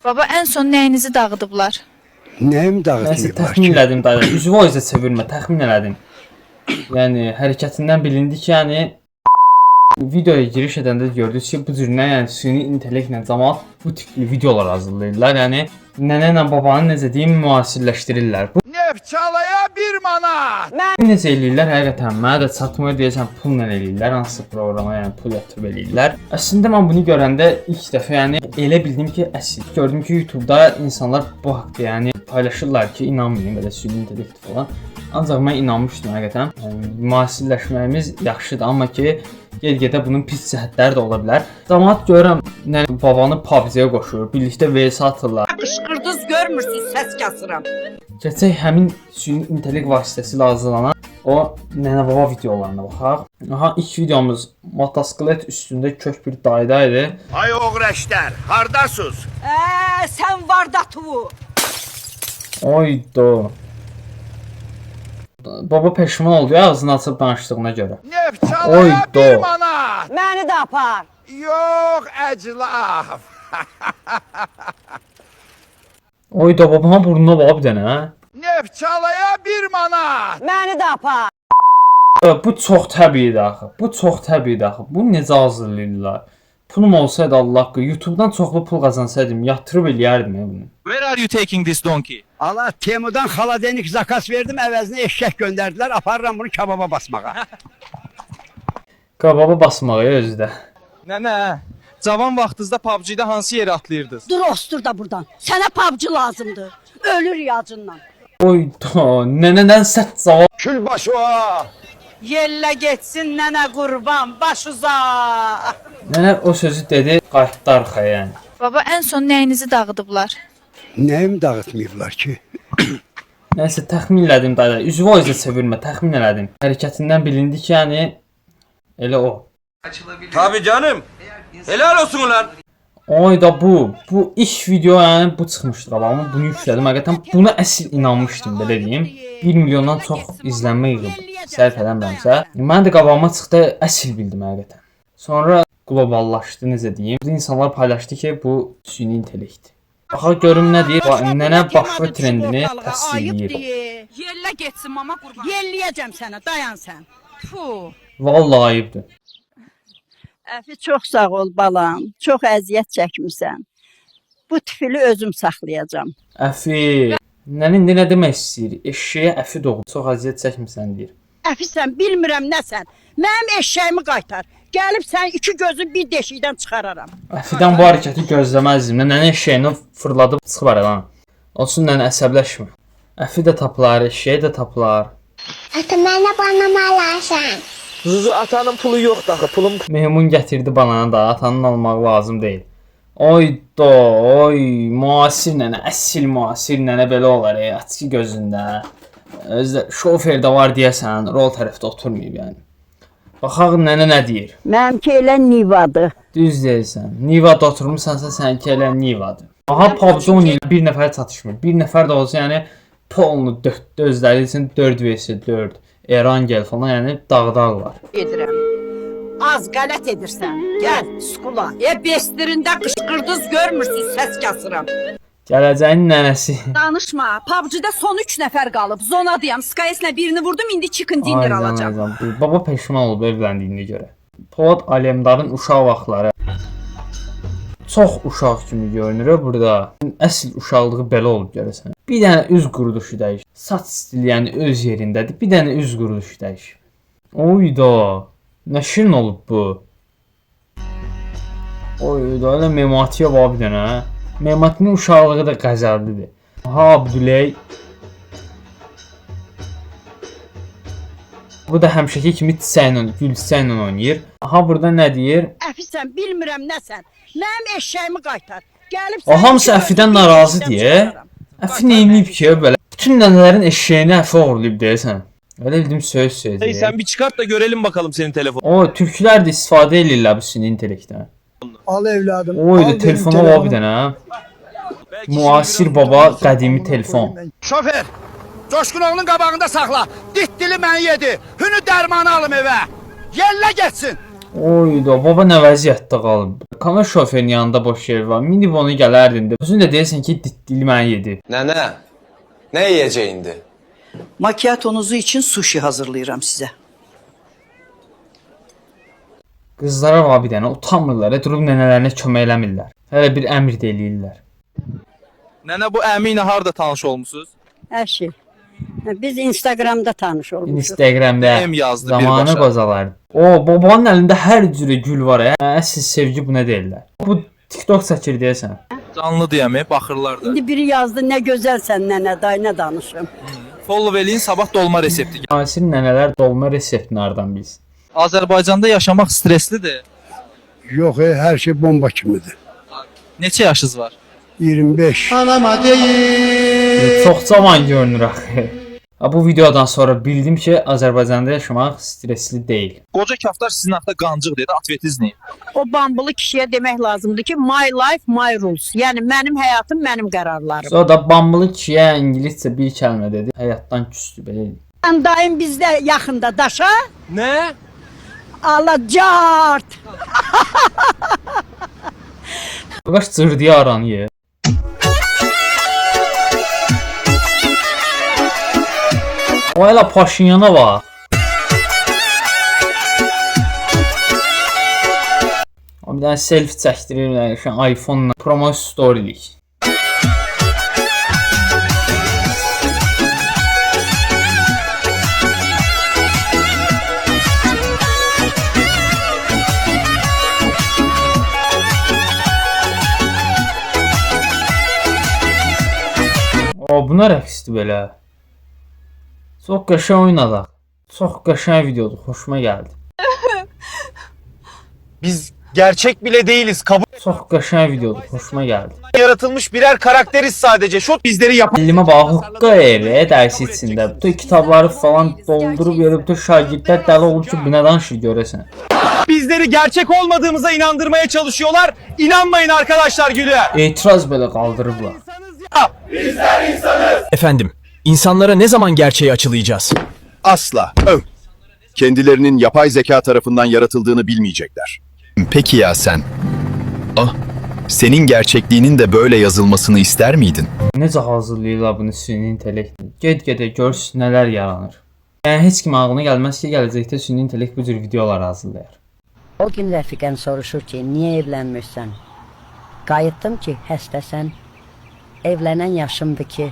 Baba, en son nəyinizi dağıdıblar? Nəyim Nəsə dağıtmıyorlar təxmin ki? elədim dayı. Üzvü o izə çevirmə, təxmin elədim. Yəni hərəkətindən bilindi ki, yəni videoya giriş edəndə gördünüz ki, bu cürünə yəni süni intellektlə cəmaət bu tipli videolar hazırlayırlar. Yəni nənə ilə babanı necə deyim müasirləşdirirlər. Bu Nefçalaya 1 manat. necə eləyirlər həqiqətən mənə də çatmır deyəsən pulla eləyirlər, hansı proqrama yəni pul yatırıb eləyirlər. Əslində mən bunu görəndə ilk dəfə yəni elə bildim ki, əsl. Gördüm ki, YouTube-da insanlar bu haqqda yəni paylaşırlar ki, inanmayın belə süni intellekt falan. Ancaq mən inanmışdım həqiqətən. Yəni, müasirləşməyimiz yaxşıdır, amma ki ged-gedə bunun pis cəhətləri də ola bilər. Cəmaət görürəm, nənə babanı PUBG-yə qoşur, birlikdə VS atırlar. Qışqırdınız, görmürsünüz, səs kəsirəm. Keçək həmin süni intellekt vasitəsilə hazırlanan o nənə-baba videolarına baxaq. Aha, ilk videomuz motosiklet üstündə kök bir dayda idi. Ay oğreşler, hardasız? Sən var da tuvu. Oydo. Baba peşman oldu ya ağzını açıb danışdığına görə. Nefçalaya Oydo. 1 manat. Məni də apar. Yok əclaf. Oydo babama burnuna bax bir dənə. Nefçalaya 1 manat. Məni də apar. Bu çox təbiidir axı. Bu çox təbiidir axı. Bu necə hazırlayırlar? Pulum olsaydı Allah haqqı YouTube-dan çoxlu pul qazansaydım yatırıb eləyərdim ya bunu. Where are you taking this donkey? Allah Temu'dan xaladenik zakas verdim, əvəzinə eşək göndərdilər, aparıram bunu kababa basmağa. Qababa basmağa özü də. Nənə, cavan vaxtınızda PUBG-də hansı yerə atlayırdınız? Dur ostur da buradan. Sənə PUBG lazımdır. Ölür yacından. Oydo, nənədən sərt cavab. Külbaşı o! Yellə getsin nənə qurban, baş uzaq. Nənə o sözü dedi, qayıtdı arxaya yəni. Baba, en son nəyinizi dağıdıblar? Nəyim dağıtmıyorlar ki? Nəysə təxmin elədim dayı. Üzvü o izə çevirmə, təxmin elədim. Hərəkətindən bilindi ki, yəni elə o. Tabii canım. Helal olsun ulan. Oyda bu ilk video yəni bu çıxmışdı qabağıma. Bunu yüklədim. Həqiqətən buna əsl inanmışdım belə deyim. 1 milyondan çox izlənmə yığıb sərf eləmirəmsə. Mən də qabağıma çıxdı, əsl bildim həqiqətən. Sonra qloballaşdı, necə deyim. Bu insanlar paylaşdı ki, bu süni intellekt. Baxaq görüm nə deyir. Nənə başqa trendini təsdiqləyir. Yellə getsin mama qurban. Yelləyəcəm sənə, dayan sən. Fu. Vallahi ayıbdır. Əfi çox sağ ol balam. Çox əziyyət çəkmisən. Bu tifili özüm saxlayacağam. Əfi. Nənə indi nə demək istəyir? Eşşəyə əfi doğub. Çox əziyyət çəkmirsən deyir. Əfi sən bilmirəm nəsən. Mənim eşşəyimi qaytar. Gəlib sən iki gözün bir deşikdən çıxararam. Əfidən bu hərəkəti gözləməzdim. Nənə eşşəyini fırladıb çıxıb aradan. Olsun nənə əsəbləşmə. Əfi də tapılar, eşşəyi də tapılar. Ata mənə banana alarsan. Zuzu atanın pulu yoxdur axı. Pulum Mehmun gətirdi banana da, atanın almaq lazım deyil. Oydo, oy, müasir nənə, əsl müasir nənə belə olar, açıq gözündə. Özdə şofer də var deyəsən, rol tərəfdə oturmayıb yəni. Baxaq nənə nə deyir. Mənimki elə Nivadır. Düz deyirsən. Nivada oturmusansa səninki elə Nivadır. Aha, PUBG oynayır, bir nəfər çatışmır. Bir nəfər də olsa yəni polunu dörddə özləri üçün 4 vs 4. Erangel falan yəni dağdaqlar. Edirəm. Az qələt edirsən. Gəl, skula. Bestirində qışqırdınız, görmürsünüz, səs kəsirəm. Gələcəyin nənəsi. Danışma. PUBG-də son 3 nəfər qalıb. Zonadayam. Skyeslə birini vurdum, indi chicken dinner alacağam. Baba peşman olub evləndiyinə görə. Polad Alemdarın uşaq vaxtları. Çox uşaq kimi görünür burada. Əsl uşaqlığı belə olub görəsən. Bir dənə üz quruluşu dəyiş. Saç stili yəni öz yerindədir. Bir dənə üz quruluşu dəyiş. Oyda. Nə şirin olub bu. Oyda, elə Mematiyə var bir dənə. Mematinin uşaqlığı da qəzəllidir. Aha, Abdüley. Bu da həmişəki kimi çiçəklə, gül çiçəklə oynayır. Aha, burada nə deyir? Əfi sən bilmirəm nəsən. Mənim eşşəyimi qaytar. Gəlib O hamısı Əfidən narazı deyə. Əfi neyniyib ki belə? Bütün nənələrin eşşəyini Əfi oğurlayıb deyəsən. Öyle bildim söz Hey deyir. sen bir çıkart da görelim bakalım senin telefonu. O türklər də istifadə edirlər bu süni intellektdən. Al evladım. Oydu telefona var bir dənə. Müasir baba qədimi telefon. Şofer, Coşkun oğlunun qabağında saxla. Dit dili mən yedi. Hünü dərmanı alım evə. Yellə getsin. Oyda, baba nə vəziyyətdə qalıb. Kamera şoferinin yanında boş yer var. Minib onu gələrdin də. Özün də deyirsən ki, dili məni yedi. Nənə, nə yeyəcəyindi? Makyatonuzu için sushi hazırlayıram sizə. Qızlara var bir dənə utanmırlar, durub nənələrinə kömək eləmirlər. Hələ bir əmr də eləyirlər. Nənə bu əmi ilə harda tanış olmusunuz? Hər şey. Biz Instagramda tanış olmuşuq. Instagramda Em yazdı zamanı birbaşa. qozalar. O, babanın əlində hər cürə gül var ya. Əsl sevgi buna deyirlər. Bu TikTok çəkir deyəsən. Canlı deyəmi, baxırlar da. İndi biri yazdı, nə gözəlsən nənə, day nə danışım. Follow eləyin, sabah dolma resepti. Asir nənələr dolma reseptini hardan bilsin? Azərbaycanda yaşamaq stresslidir. Yox, hər şey bomba kimidir. Neçə yaşınız var? 25. Çox cavan görünür axı. Bu videodan sonra bildim ki, Azərbaycanda yaşamaq stresli deyil. Qoca kaftar sizin haqda qancıq dedi, atvetiniz nə? O bambulu kişiyə demək lazımdır ki, my life, my rules. Yəni mənim həyatım, mənim qərarlarım. Sonra da bambılı kişiyə ingiliscə bir kəlmə dedi. Həyatdan küstü belə. Dayım bizdə yaxında daşa. Nə? Alacart. Qaş cırdıya aranıyor. O elə Paşinyana bax. O bir dənə selfie çəkdirir, şu an iPhone-la promo storylik. O, buna rəqsdir belə. Çox qəşəng oynadı. Çox qəşəng videodur, xoşuma gəldi. Biz gerçek bile değiliz. Kabul Çox qəşəng videodur, xoşuma gəldi. yaratılmış birer karakteriz sadece. Şot bizleri yapan. Ellimə bax, hıqqa evi dərsi içində. Bütün kitabları falan doldurub yerib, bütün şagirdlər dəli olub ki, bu nə danışır görəsən. Bizleri gerçek olmadığımıza inandırmaya çalışıyorlar. İnanmayın arkadaşlar Gül'e. Etiraz belə qaldırıblar. Efendim, insanlara ne zaman gerçeği açıklayacağız? Asla. Kendilerinin yapay zeka tarafından yaratıldığını bilmeyecekler. Peki ya sen? Senin gerçekliğinin de böyle yazılmasını ister miydin? Necə hazırlayırlar bunu süni intellekt? Get-gedə görsün nələr yaranır. Yəni heç kim ağlına gəlməz ki, gələcəkdə süni intellekt bu cür videolar hazırlayar. O gün rəfiqən soruşur ki, niyə evlənmirsən? Qayıtdım ki, həstəsən. Evlənən yaşımdır ki,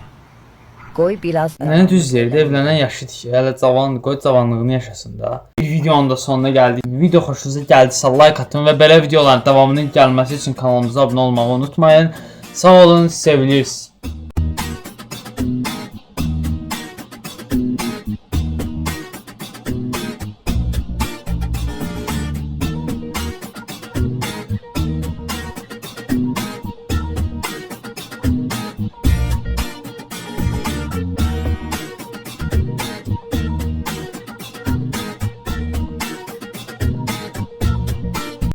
qoy biraz... Nə düz yerdə evlənən yaşıdır ki, hələ cavandır, qoy cavanlığını yaşasın da. Bir videonun da sonuna gəldik. Video xoşunuza gəldisə like atın və belə videoların davamının gəlməsi üçün kanalımıza abunə olmağı unutmayın. Sağ olun, sevilirsiniz.